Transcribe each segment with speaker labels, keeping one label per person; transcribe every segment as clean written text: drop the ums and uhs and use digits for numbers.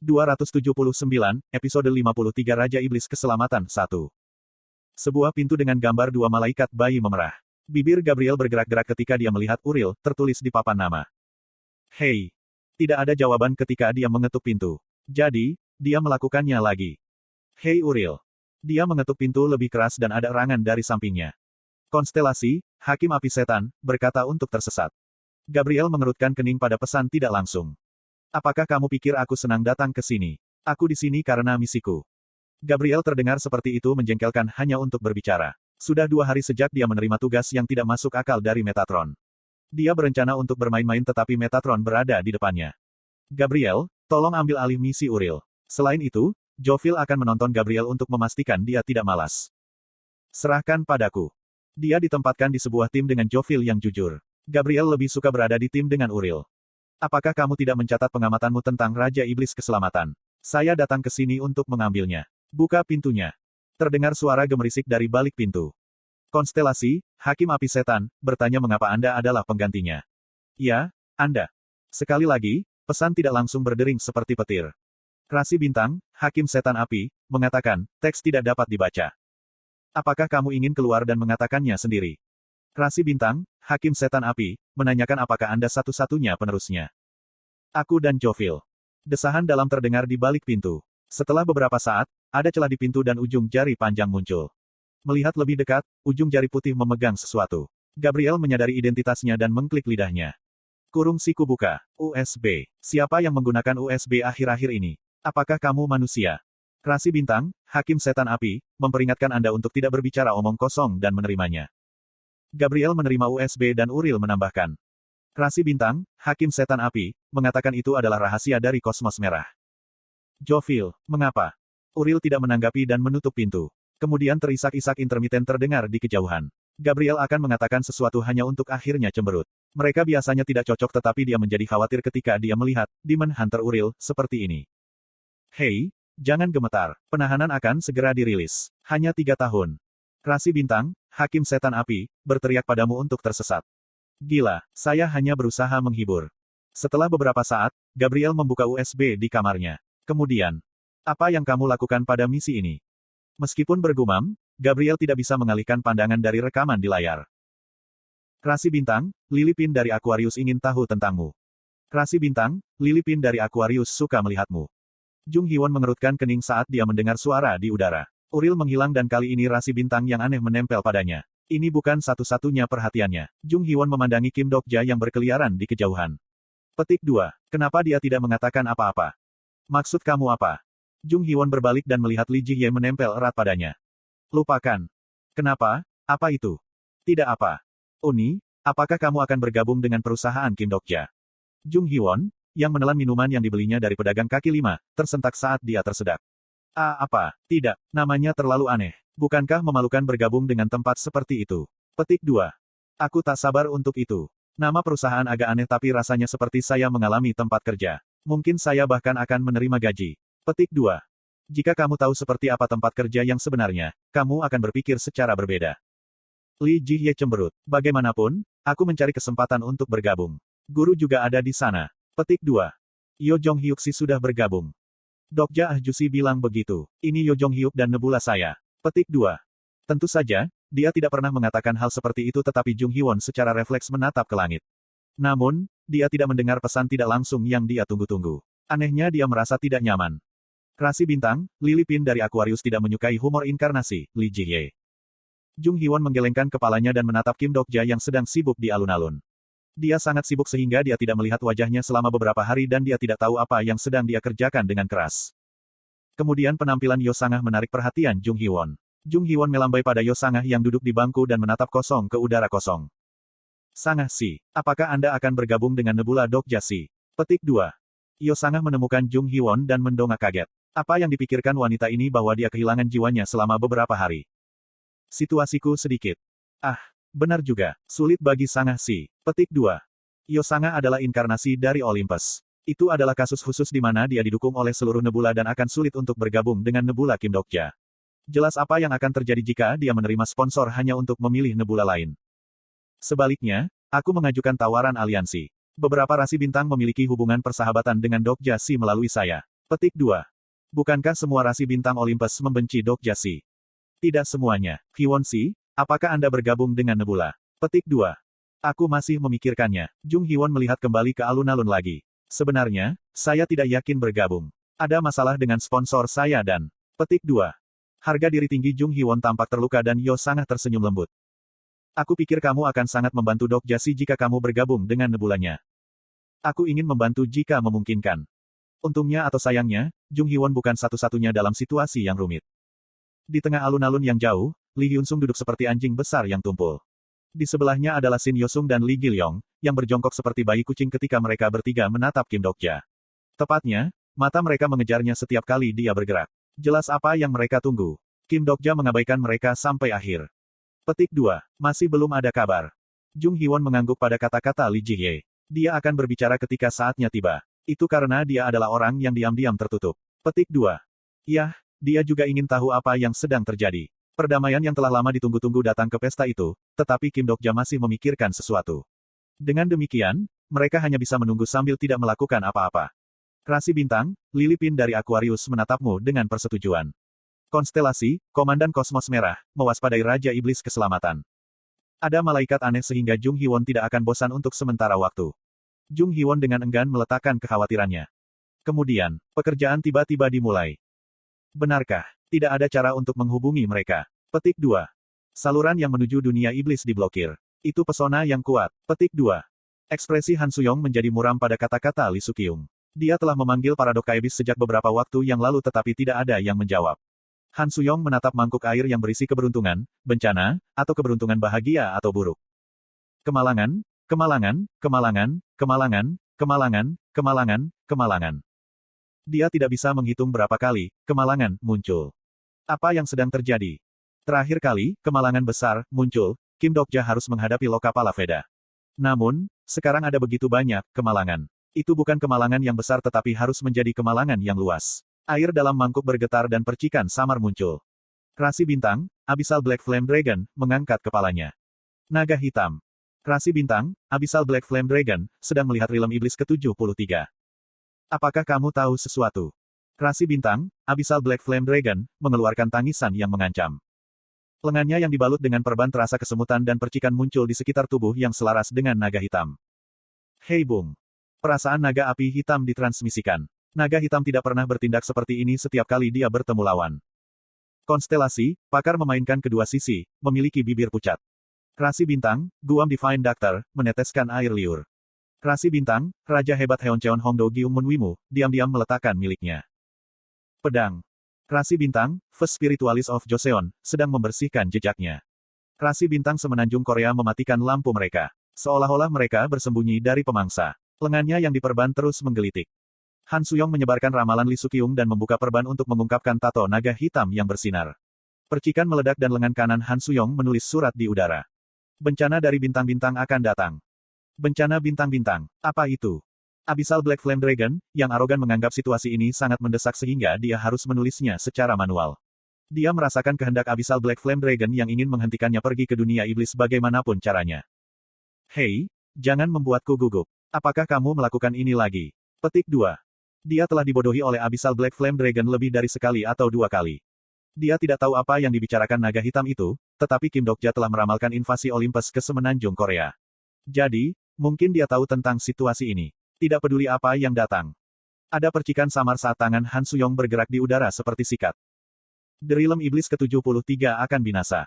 Speaker 1: 279, episode 53 Raja Iblis Keselamatan 1. Sebuah pintu dengan gambar dua malaikat bayi memerah. Bibir Gabriel bergerak-gerak ketika dia melihat Uriel, tertulis di papan nama. Hei. Tidak ada jawaban ketika dia mengetuk pintu. Jadi, dia melakukannya lagi. Hei Uriel. Dia mengetuk pintu lebih keras dan ada erangan dari sampingnya. Konstelasi, Hakim Api Setan, berkata untuk tersesat. Gabriel mengerutkan kening pada pesan tidak langsung. Apakah kamu pikir aku senang datang ke sini? Aku di sini karena misiku. Gabriel terdengar seperti itu menjengkelkan hanya untuk berbicara. Sudah 2 hari sejak dia menerima tugas yang tidak masuk akal dari Metatron. Dia berencana untuk bermain-main tetapi Metatron berada di depannya. Gabriel, tolong ambil alih misi Uriel. Selain itu, Joviel akan menonton Gabriel untuk memastikan dia tidak malas. Serahkan padaku. Dia ditempatkan di sebuah tim dengan Joviel yang jujur. Gabriel lebih suka berada di tim dengan Uriel. Apakah kamu tidak mencatat pengamatanmu tentang Raja Iblis Keselamatan? Saya datang ke sini untuk mengambilnya. Buka pintunya. Terdengar suara gemerisik dari balik pintu. Konstelasi, Hakim Api Setan, bertanya mengapa Anda adalah penggantinya. Ya, Anda. Sekali lagi, pesan tidak langsung berdering seperti petir. Rasi Bintang, Hakim Setan Api, mengatakan, teks tidak dapat dibaca. Apakah kamu ingin keluar dan mengatakannya sendiri? Rasi Bintang, Hakim Setan Api, menanyakan apakah Anda satu-satunya penerusnya. Aku dan Joviel. Desahan dalam terdengar di balik pintu. Setelah beberapa saat, ada celah di pintu dan ujung jari panjang muncul. Melihat lebih dekat, ujung jari putih memegang sesuatu. Gabriel menyadari identitasnya dan mengklik lidahnya. Kurung siku buka. USB. Siapa yang menggunakan USB akhir-akhir ini? Apakah kamu manusia? Rasi Bintang, Hakim Setan Api, memperingatkan Anda untuk tidak berbicara omong kosong dan menerimanya. Gabriel menerima USB dan Uriel menambahkan. Rasi Bintang, Hakim Setan Api, mengatakan itu adalah rahasia dari kosmos merah. Joviel, mengapa? Uriel tidak menanggapi dan menutup pintu. Kemudian terisak-isak intermiten terdengar di kejauhan. Gabriel akan mengatakan sesuatu hanya untuk akhirnya cemberut. Mereka biasanya tidak cocok tetapi dia menjadi khawatir ketika dia melihat Demon Hunter Uriel seperti ini. Hei, jangan gemetar. Penahanan akan segera dirilis. Hanya 3 tahun. Rasi Bintang, Hakim Setan Api, berteriak padamu untuk tersesat. Gila, saya hanya berusaha menghibur. Setelah beberapa saat, Gabriel membuka USB di kamarnya. Kemudian, apa yang kamu lakukan pada misi ini? Meskipun bergumam, Gabriel tidak bisa mengalihkan pandangan dari rekaman di layar. Rasi Bintang, Lilipin dari Aquarius ingin tahu tentangmu. Rasi Bintang, Lilipin dari Aquarius suka melihatmu. Jung Hyewon mengerutkan kening saat dia mendengar suara di udara. Uriel menghilang dan kali ini Rasi Bintang yang aneh menempel padanya. Ini bukan satu-satunya perhatiannya. Jung Hyewon memandangi Kim Dokja yang berkeliaran di kejauhan. Petik 2. Kenapa dia tidak mengatakan apa-apa? Maksud kamu apa? Jung Hyewon berbalik dan melihat Lee Ji-hye menempel erat padanya. Lupakan. Kenapa? Apa itu? Tidak apa. Uni, apakah kamu akan bergabung dengan perusahaan Kim Dokja? Jung Hyewon, yang menelan minuman yang dibelinya dari pedagang kaki 5, tersentak saat dia tersedak. Apa? Tidak, namanya terlalu aneh. Bukankah memalukan bergabung dengan tempat seperti itu? Petik 2. Aku tak sabar untuk itu. Nama perusahaan agak aneh tapi rasanya seperti saya mengalami tempat kerja. Mungkin saya bahkan akan menerima gaji. Petik 2. Jika kamu tahu seperti apa tempat kerja yang sebenarnya, kamu akan berpikir secara berbeda. Lee Ji-hye cemberut. Bagaimanapun, aku mencari kesempatan untuk bergabung. Guru juga ada di sana. Petik 2. Yo Jong Hyuk sudah bergabung. Dokja Ahjusi bilang begitu. Ini Yo Jong Hyuk dan Nebula saya. Petik 2. Tentu saja, dia tidak pernah mengatakan hal seperti itu tetapi Jung Hyewon secara refleks menatap ke langit. Namun, dia tidak mendengar pesan tidak langsung yang dia tunggu-tunggu. Anehnya dia merasa tidak nyaman. Rasi Bintang, Lilipin dari Aquarius tidak menyukai humor inkarnasi, Lee Ji-hye. Jung Hyewon menggelengkan kepalanya dan menatap Kim Dokja yang sedang sibuk di alun-alun. Dia sangat sibuk sehingga dia tidak melihat wajahnya selama beberapa hari dan dia tidak tahu apa yang sedang dia kerjakan dengan keras. Kemudian penampilan Yo Sangah menarik perhatian Jung Hyewon. Jung Hyewon melambai pada Yo Sangah yang duduk di bangku dan menatap kosong ke udara kosong. Sangah si, apakah Anda akan bergabung dengan Nebula Dokja si? Petik 2. Yo Sangah menemukan Jung Hyewon dan mendongak kaget. Apa yang dipikirkan wanita ini bahwa dia kehilangan jiwanya selama beberapa hari? Situasiku sedikit. Benar juga, sulit bagi Sangah si. Petik 2. Yo Sangah adalah inkarnasi dari Olympus. Itu adalah kasus khusus di mana dia didukung oleh seluruh nebula dan akan sulit untuk bergabung dengan nebula Kim Dokja. Jelas apa yang akan terjadi jika dia menerima sponsor hanya untuk memilih nebula lain. Sebaliknya, aku mengajukan tawaran aliansi. Beberapa rasi bintang memiliki hubungan persahabatan dengan Dokja si melalui saya. Petik 2. Bukankah semua rasi bintang Olympus membenci Dokjasi? Tidak semuanya. Hiwon-si, apakah Anda bergabung dengan Nebula? Petik 2. Aku masih memikirkannya. Jung Hiwon melihat kembali ke alun-alun lagi. Sebenarnya, saya tidak yakin bergabung. Ada masalah dengan sponsor saya dan... Petik 2. Harga diri tinggi Jung Hiwon tampak terluka dan Yo sangat tersenyum lembut. Aku pikir kamu akan sangat membantu Dokjasi jika kamu bergabung dengan Nebulanya. Aku ingin membantu jika memungkinkan. Untungnya atau sayangnya, Jung Hiwon bukan satu-satunya dalam situasi yang rumit. Di tengah alun-alun yang jauh, Lee Hyun-sung duduk seperti anjing besar yang tumpul. Di sebelahnya adalah Shin Yosung dan Lee Gil-yong, yang berjongkok seperti bayi kucing ketika mereka bertiga menatap Kim Dokja. Tepatnya, mata mereka mengejarnya setiap kali dia bergerak. Jelas apa yang mereka tunggu. Kim Dokja mengabaikan mereka sampai akhir. Petik 2. Masih belum ada kabar. Jung Hiwon mengangguk pada kata-kata Lee Ji-hye. Dia akan berbicara ketika saatnya tiba. Itu karena dia adalah orang yang diam-diam tertutup. Petik 2. Yah, dia juga ingin tahu apa yang sedang terjadi. Perdamaian yang telah lama ditunggu-tunggu datang ke pesta itu, tetapi Kim Dokja masih memikirkan sesuatu. Dengan demikian, mereka hanya bisa menunggu sambil tidak melakukan apa-apa. Rasi bintang, Lilipin dari Aquarius menatapmu dengan persetujuan. Konstelasi, Komandan Kosmos Merah, mewaspadai Raja Iblis Keselamatan. Ada malaikat aneh sehingga Jung Hiwon tidak akan bosan untuk sementara waktu. Jung Hiwon dengan enggan meletakkan kekhawatirannya. Kemudian, pekerjaan tiba-tiba dimulai. Benarkah, tidak ada cara untuk menghubungi mereka? Petik 2. Saluran yang menuju dunia iblis diblokir. Itu pesona yang kuat. Petik 2. Ekspresi Han Suyong menjadi muram pada kata-kata Lee Sukyung. Dia telah memanggil para Dokaibis sejak beberapa waktu yang lalu tetapi tidak ada yang menjawab. Han Suyong menatap mangkuk air yang berisi keberuntungan, bencana, atau keberuntungan bahagia atau buruk. Kemalangan, kemalangan, kemalangan, kemalangan, kemalangan, kemalangan, kemalangan. Dia tidak bisa menghitung berapa kali kemalangan muncul. Apa yang sedang terjadi? Terakhir kali, kemalangan besar muncul, Kim Dokja harus menghadapi Lokapala Veda. Namun, sekarang ada begitu banyak kemalangan. Itu bukan kemalangan yang besar tetapi harus menjadi kemalangan yang luas. Air dalam mangkuk bergetar dan percikan samar muncul. Rasi bintang, Abyssal Black Flame Dragon, mengangkat kepalanya. Naga hitam. Rasi bintang, Abyssal Black Flame Dragon, sedang melihat rilem iblis ke-73. Apakah kamu tahu sesuatu? Rasi bintang, Abyssal Black Flame Dragon, mengeluarkan tangisan yang mengancam. Lengannya yang dibalut dengan perban terasa kesemutan dan percikan muncul di sekitar tubuh yang selaras dengan naga hitam. Hei Bung. Perasaan naga api hitam ditransmisikan. Naga hitam tidak pernah bertindak seperti ini setiap kali dia bertemu lawan. Konstelasi, pakar memainkan kedua sisi, memiliki bibir pucat. Rasi bintang, Guam Divine Doctor, meneteskan air liur. Rasi bintang, Raja hebat Heoncheon Hongdo Gyung Munwimu, diam-diam meletakkan miliknya. Pedang. Rasi bintang, First Spiritualist of Joseon, sedang membersihkan jejaknya. Rasi bintang semenanjung Korea mematikan lampu mereka. Seolah-olah mereka bersembunyi dari pemangsa. Lengannya yang diperban terus menggelitik. Han Suyong menyebarkan ramalan Lee Sukyung dan membuka perban untuk mengungkapkan tato naga hitam yang bersinar. Percikan meledak dan lengan kanan Han Suyong menulis surat di udara. Bencana dari bintang-bintang akan datang. Bencana bintang-bintang. Apa itu? Abyssal Black Flame Dragon, yang arogan menganggap situasi ini sangat mendesak sehingga dia harus menulisnya secara manual. Dia merasakan kehendak Abyssal Black Flame Dragon yang ingin menghentikannya pergi ke dunia iblis bagaimanapun caranya. Hei, jangan membuatku gugup. Apakah kamu melakukan ini lagi? Petik 2. Dia telah dibodohi oleh Abyssal Black Flame Dragon lebih dari sekali atau dua kali. Dia tidak tahu apa yang dibicarakan naga hitam itu, tetapi Kim Dokja telah meramalkan invasi Olympus ke semenanjung Korea. Jadi, mungkin dia tahu tentang situasi ini. Tidak peduli apa yang datang. Ada percikan samar saat tangan Han Suyong bergerak di udara seperti sikat. Derilem iblis ke-73 akan binasa.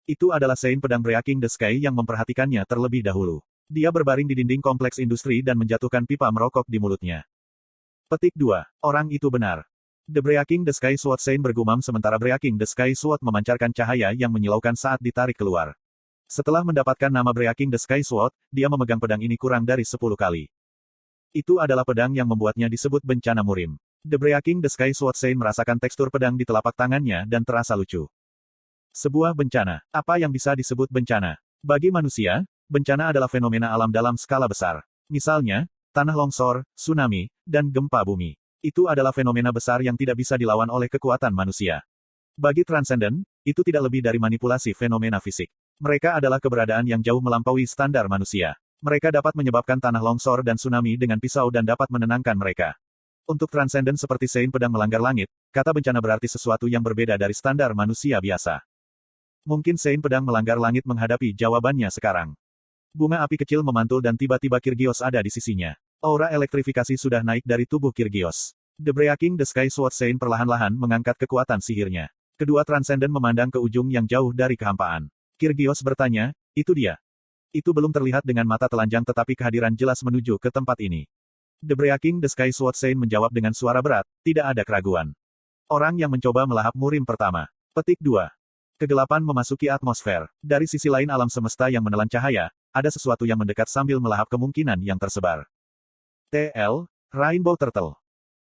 Speaker 1: Itu adalah Sein pedang Breaking the Sky yang memperhatikannya terlebih dahulu. Dia berbaring di dinding kompleks industri dan menjatuhkan pipa merokok di mulutnya. Petik 2. Orang itu benar. The Breaking the Sky Sword Sein bergumam sementara Breaking the Sky Sword memancarkan cahaya yang menyilaukan saat ditarik keluar. Setelah mendapatkan nama Breaking the Sky Sword, dia memegang pedang ini kurang dari 10 kali. Itu adalah pedang yang membuatnya disebut bencana murim. The Breaking the Sky Sword Sein merasakan tekstur pedang di telapak tangannya dan terasa lucu. Sebuah bencana. Apa yang bisa disebut bencana? Bagi manusia, bencana adalah fenomena alam dalam skala besar. Misalnya, tanah longsor, tsunami, dan gempa bumi. Itu adalah fenomena besar yang tidak bisa dilawan oleh kekuatan manusia. Bagi Transcendent, itu tidak lebih dari manipulasi fenomena fisik. Mereka adalah keberadaan yang jauh melampaui standar manusia. Mereka dapat menyebabkan tanah longsor dan tsunami dengan pisau dan dapat menenangkan mereka. Untuk transenden seperti Sein pedang melanggar langit, kata bencana berarti sesuatu yang berbeda dari standar manusia biasa. Mungkin Sein pedang melanggar langit menghadapi jawabannya sekarang. Bunga api kecil memantul dan tiba-tiba Kyrgios ada di sisinya. Aura elektrifikasi sudah naik dari tubuh Kyrgios. The Breaking the Sky Sword Sein perlahan-lahan mengangkat kekuatan sihirnya. Kedua transenden memandang ke ujung yang jauh dari kehampaan. Kyrgios bertanya, itu dia. Itu belum terlihat dengan mata telanjang tetapi kehadiran jelas menuju ke tempat ini. The Breaking the Sky Sword Sein menjawab dengan suara berat, tidak ada keraguan. Orang yang mencoba melahap murim pertama. Petik 2. Kegelapan memasuki atmosfer. Dari sisi lain alam semesta yang menelan cahaya, ada sesuatu yang mendekat sambil melahap kemungkinan yang tersebar. TL, Rainbow Turtle.